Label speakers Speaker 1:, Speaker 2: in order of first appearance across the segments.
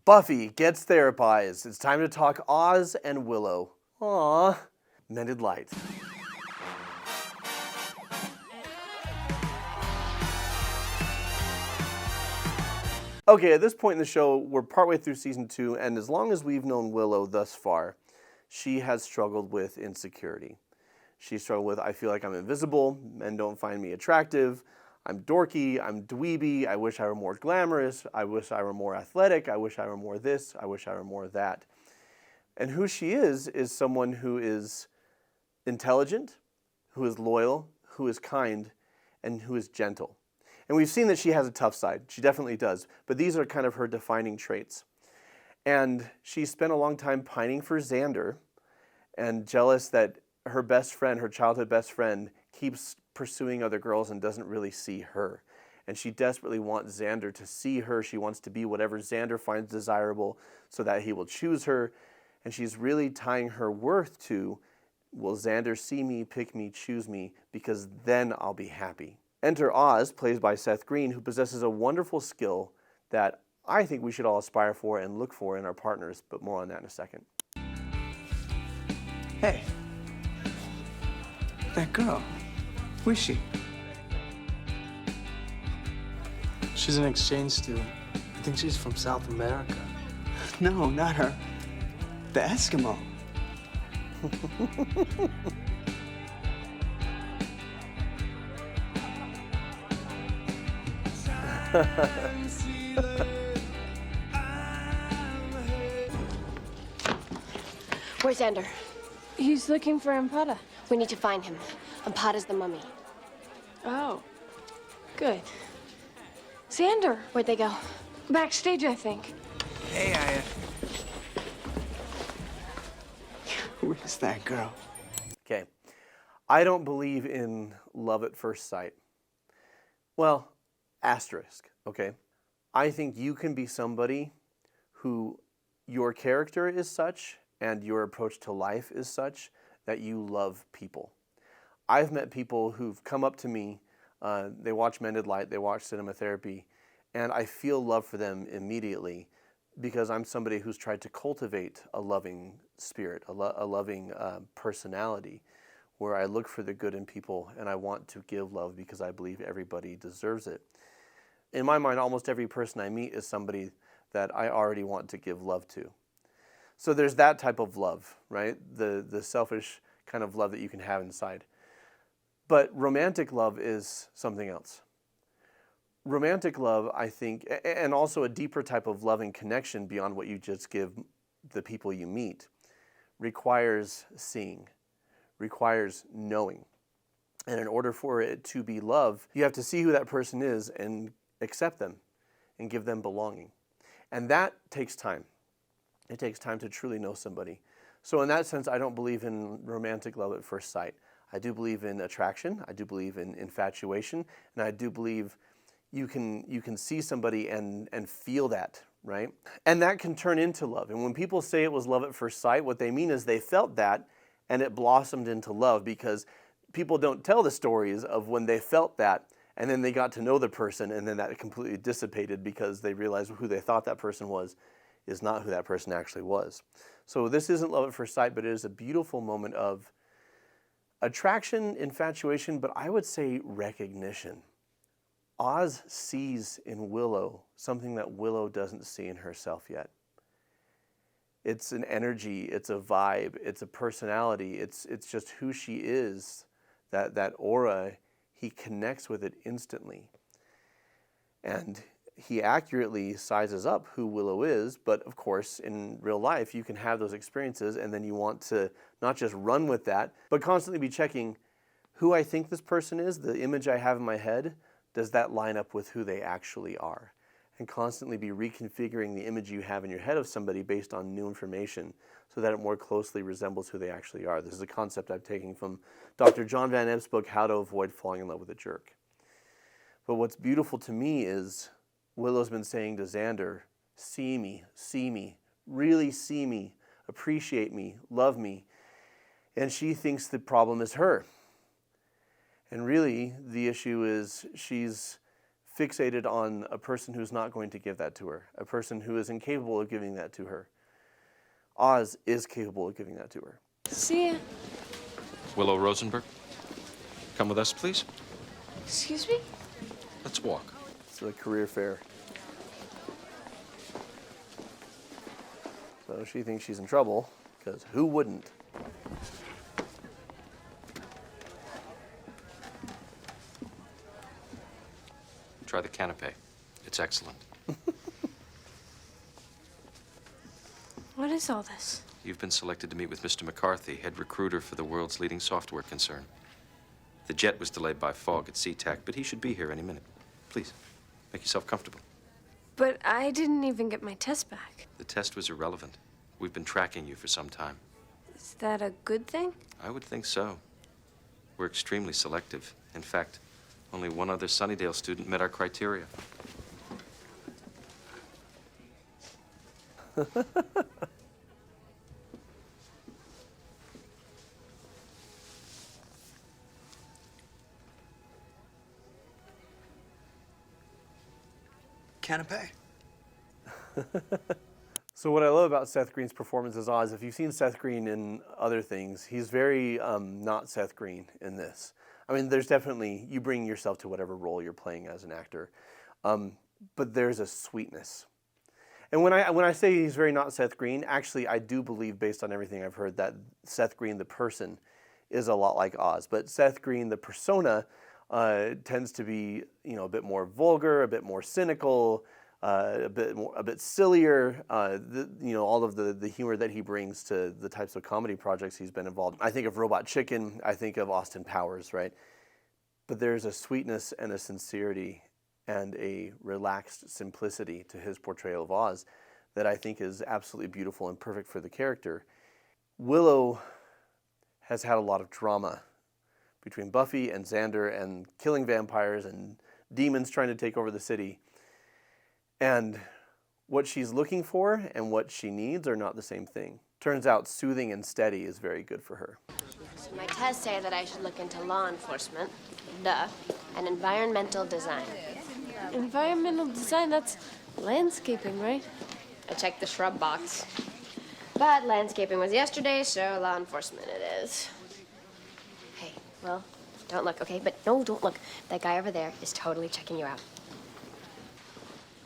Speaker 1: Buffy gets therapized. It's time to talk Oz and Willow. Aww. Mended light. Okay, at this point in the show, we're partway through season 2, and as long as we've known Willow thus far, she has struggled with insecurity. She struggled with, I feel like I'm invisible, men don't find me attractive, I'm dorky, I'm dweeby, I wish I were more glamorous, I wish I were more athletic, I wish I were more this, I wish I were more that. And who she is someone who is intelligent, who is loyal, who is kind, and who is gentle. And we've seen that she has a tough side. She definitely does. But these are kind of her defining traits. And she spent a long time pining for Xander and jealous that her best friend, her childhood best friend, keeps pursuing other girls and doesn't really see her. And she desperately wants Xander to see her. She wants to be whatever Xander finds desirable so that he will choose her. And she's really tying her worth to, will Xander see me, pick me, choose me, because then I'll be happy. Enter Oz, played by Seth Green, who possesses a wonderful skill that I think we should all aspire for and look for in our partners, but more on that in a second.
Speaker 2: Hey, that girl, who is she?
Speaker 3: She's an exchange student. I think she's from South America.
Speaker 2: No, not her. The Eskimo.
Speaker 4: Where's Xander?
Speaker 5: He's looking for Ampada.
Speaker 4: We need to find him. Ampada's the mummy.
Speaker 5: Oh, good. Xander,
Speaker 4: Where'd they go?
Speaker 5: backstage, I think.
Speaker 2: Hey, Aya. Who is that girl?
Speaker 1: Okay. I don't believe in love at first sight. Well, asterisk, okay? I think you can be somebody who your character is such and your approach to life is such that you love people. I've met people who've come up to me, they watch Mended Light, they watch Cinema Therapy, and I feel love for them immediately because I'm somebody who's tried to cultivate a loving spirit, a loving personality, where I look for the good in people and I want to give love because I believe everybody deserves it. In my mind, almost every person I meet is somebody that I already want to give love to. So there's that type of love, right? The selfish kind of love that you can have inside. But romantic love is something else. Romantic love, I think, and also a deeper type of loving connection beyond what you just give the people you meet, requires seeing, requires knowing. And in order for it to be love, you have to see who that person is and accept them and give them belonging. And that takes time. It takes time to truly know somebody. So in that sense, I don't believe in romantic love at first sight. I do believe in attraction. I do believe in infatuation. And I do believe you can see somebody and feel that, right? And that can turn into love. And when people say it was love at first sight, what they mean is they felt that and it blossomed into love, because people don't tell the stories of when they felt that and then they got to know the person and then that completely dissipated because they realized who they thought that person was is not who that person actually was. So this isn't love at first sight, but it is a beautiful moment of attraction, infatuation, but I would say recognition. Oz sees in Willow something that Willow doesn't see in herself yet. It's an energy, it's a vibe, it's a personality, it's just who she is, that aura. He connects with it instantly. And he accurately sizes up who Willow is, but of course, in real life, you can have those experiences and then you want to not just run with that, but constantly be checking who I think this person is, the image I have in my head, does that line up with who they actually are? And constantly be reconfiguring the image you have in your head of somebody based on new information so that it more closely resembles who they actually are. This is a concept I'm taking from Dr. John Van Ebb's book, How to Avoid Falling in Love with a Jerk. But what's beautiful to me is Willow's been saying to Xander, see me, really see me, appreciate me, love me. And she thinks the problem is her. And really, the issue is she's fixated on a person who's not going to give that to her, a person who is incapable of giving that to her. Oz is capable of giving that to her.
Speaker 5: See ya.
Speaker 6: Willow Rosenberg, come with us, please.
Speaker 5: Excuse me?
Speaker 6: Let's walk.
Speaker 1: It's a career fair. So she thinks she's in trouble, because who wouldn't?
Speaker 6: Try the Canopy. It's excellent.
Speaker 5: What is all this?
Speaker 6: You've been selected to meet with Mr. McCarthy, head recruiter for the world's leading software concern. The jet was delayed by fog at SeaTac, but he should be here any minute. Please, make yourself comfortable.
Speaker 5: But I didn't even get my test back.
Speaker 6: The test was irrelevant. We've been tracking you for some time.
Speaker 5: Is that a good thing?
Speaker 6: I would think so. We're extremely selective. In fact, only one other Sunnydale student met our criteria.
Speaker 2: Canopy?
Speaker 1: So what I love about Seth Green's performance as Oz, if you've seen Seth Green in other things, he's very not Seth Green in this. I mean, there's definitely, you bring yourself to whatever role you're playing as an actor, but there's a sweetness. And when I say he's very not Seth Green, actually I do believe, based on everything I've heard, that Seth Green the person is a lot like Oz. But Seth Green the persona tends to be, you know, a bit more vulgar, a bit more cynical, a bit sillier. You know, all of the humor that he brings to the types of comedy projects he's been involved in. I think of Robot Chicken. I think of Austin Powers, right? But there's a sweetness and a sincerity and a relaxed simplicity to his portrayal of Oz that I think is absolutely beautiful and perfect for the character. Willow has had a lot of drama between Buffy and Xander and killing vampires and demons trying to take over the city. And what she's looking for and what she needs are not the same thing. Turns out soothing and steady is very good for her.
Speaker 4: So my tests say that I should look into law enforcement, duh, and environmental design.
Speaker 5: Environmental design, that's landscaping, right?
Speaker 4: I checked the shrub box. But landscaping was yesterday, so law enforcement it is. Hey, well, don't look, okay? But no, don't look. That guy over there is totally checking you out.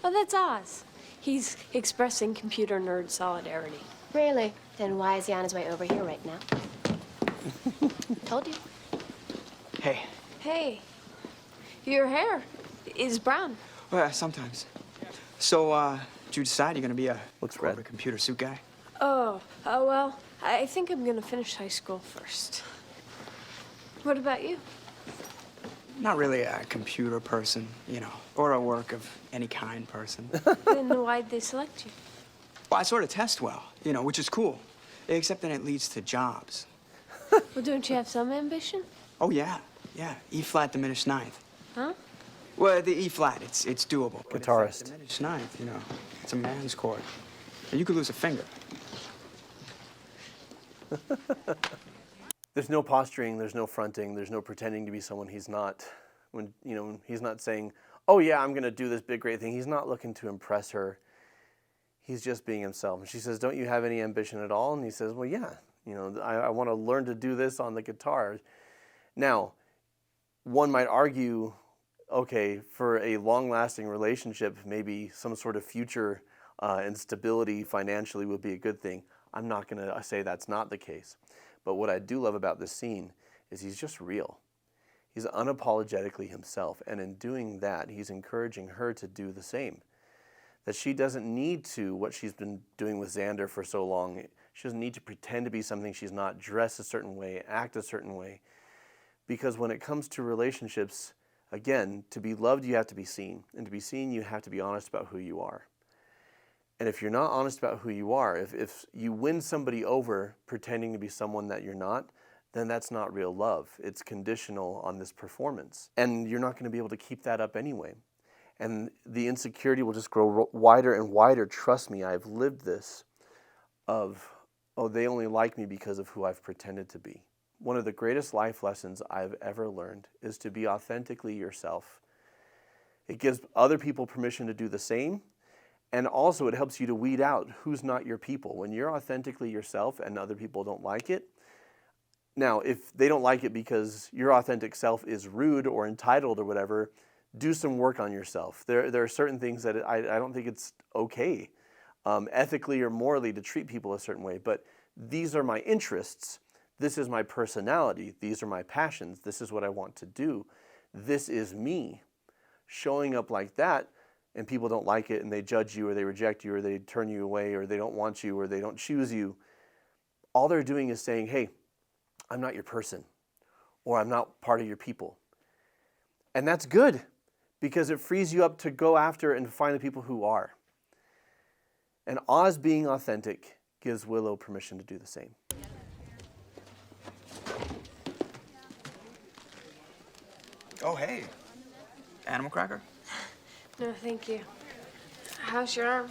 Speaker 5: Oh, that's Oz. He's expressing computer nerd solidarity.
Speaker 4: Really? Then why is he on his way over here right now? Told you.
Speaker 2: Hey.
Speaker 5: Hey, your hair is brown.
Speaker 2: Well, yeah, sometimes. So, did you decide you're gonna be a
Speaker 1: Looks
Speaker 2: corporate
Speaker 1: red.
Speaker 2: computer suit guy?
Speaker 5: Oh, well, I think I'm gonna finish high school first. What about you?
Speaker 2: Not really a computer person, you know, or a work of any kind person.
Speaker 5: Then why'd they select you?
Speaker 2: Well, I sort of test well, you know, which is cool. Except then it leads to jobs.
Speaker 5: Well, don't you have some ambition?
Speaker 2: Oh, yeah. E flat diminished ninth.
Speaker 5: Huh?
Speaker 2: Well, the E flat, it's doable. But
Speaker 1: Guitarist.
Speaker 2: it's diminished ninth, you know. It's a man's chord. You could lose a finger.
Speaker 1: There's no posturing, there's no fronting, there's no pretending to be someone he's not. When, you know, he's not saying, oh yeah, I'm gonna do this big great thing. He's not looking to impress her. He's just being himself. And she says, don't you have any ambition at all? And he says, well, yeah, you know, I want to learn to do this on the guitar. Now, one might argue, okay, for a long-lasting relationship, maybe some sort of future and stability financially would be a good thing. I'm not going to say that's not the case. But what I do love about this scene is he's just real. He's unapologetically himself. And in doing that, he's encouraging her to do the same. That she doesn't need to, what she's been doing with Xander for so long, she doesn't need to pretend to be something she's not, dress a certain way, act a certain way. Because when it comes to relationships, again, to be loved, you have to be seen. And to be seen, you have to be honest about who you are. And if you're not honest about who you are, if you win somebody over pretending to be someone that you're not, then that's not real love. It's conditional on this performance. And you're not going to be able to keep that up anyway. And the insecurity will just grow wider and wider. Trust me, I've lived this of, oh, they only like me because of who I've pretended to be. One of the greatest life lessons I've ever learned is to be authentically yourself. It gives other people permission to do the same. And also it helps you to weed out who's not your people. When you're authentically yourself and other people don't like it, now if they don't like it because your authentic self is rude or entitled or whatever, do some work on yourself. There are certain things that I don't think it's okay, ethically or morally, to treat people a certain way. But these are my interests. This is my personality. These are my passions. This is what I want to do. This is me. Showing up like that, and people don't like it, and they judge you, or they reject you, or they turn you away, or they don't want you, or they don't choose you, all they're doing is saying, hey, I'm not your person, or I'm not part of your people. And that's good, because it frees you up to go after and find the people who are. And Oz being authentic gives Willow permission to do the same.
Speaker 2: Oh, hey. Animal cracker?
Speaker 5: No, thank you. How's your arm?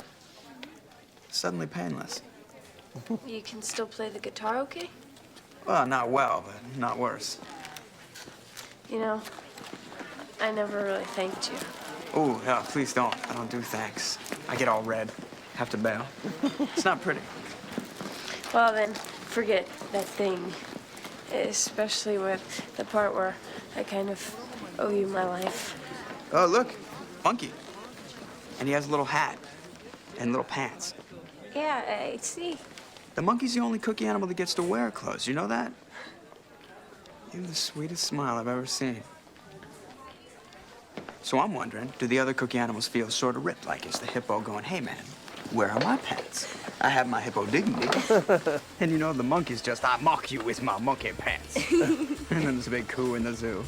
Speaker 2: Suddenly painless.
Speaker 5: You can still play the guitar okay?
Speaker 2: Well, not well, but not worse.
Speaker 5: You know, I never really thanked you.
Speaker 2: Oh, yeah, please don't. I don't do thanks. I get all red. Have to bail. It's not pretty.
Speaker 5: Well then, forget that thing. Especially with the part where I kind of owe you my life.
Speaker 2: Oh, look. Monkey. And he has a little hat and little pants.
Speaker 5: Yeah, I see.
Speaker 2: The monkey's the only cookie animal that gets to wear clothes. You know that? You have the sweetest smile I've ever seen. So I'm wondering, do the other cookie animals feel sort of ripped? Like, is the hippo going, hey, man, where are my pants? I have my hippo dignity. And you know, the monkey's just, I mock you with my monkey pants. And then there's a big coo in the zoo.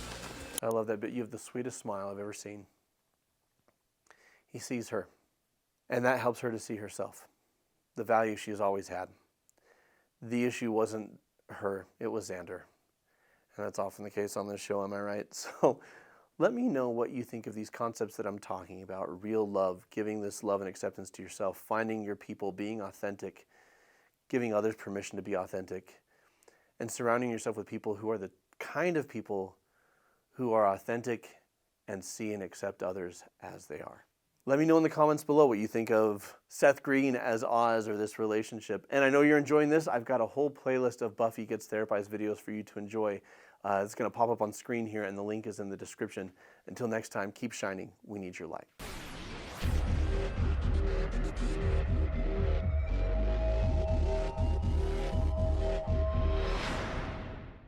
Speaker 1: I love that bit. You have the sweetest smile I've ever seen. He sees her, and that helps her to see herself, the value she has always had. The issue wasn't her, it was Xander. And that's often the case on this show, am I right? So let me know what you think of these concepts that I'm talking about. Real love, giving this love and acceptance to yourself, finding your people, being authentic, giving others permission to be authentic, and surrounding yourself with people who are the kind of people who are authentic and see and accept others as they are. Let me know in the comments below what you think of Seth Green as Oz or this relationship. And I know you're enjoying this. I've got a whole playlist of Buffy Gets Therapized videos for you to enjoy. It's going to pop up on screen here, and the link is in the description. Until next time, keep shining. We need your light.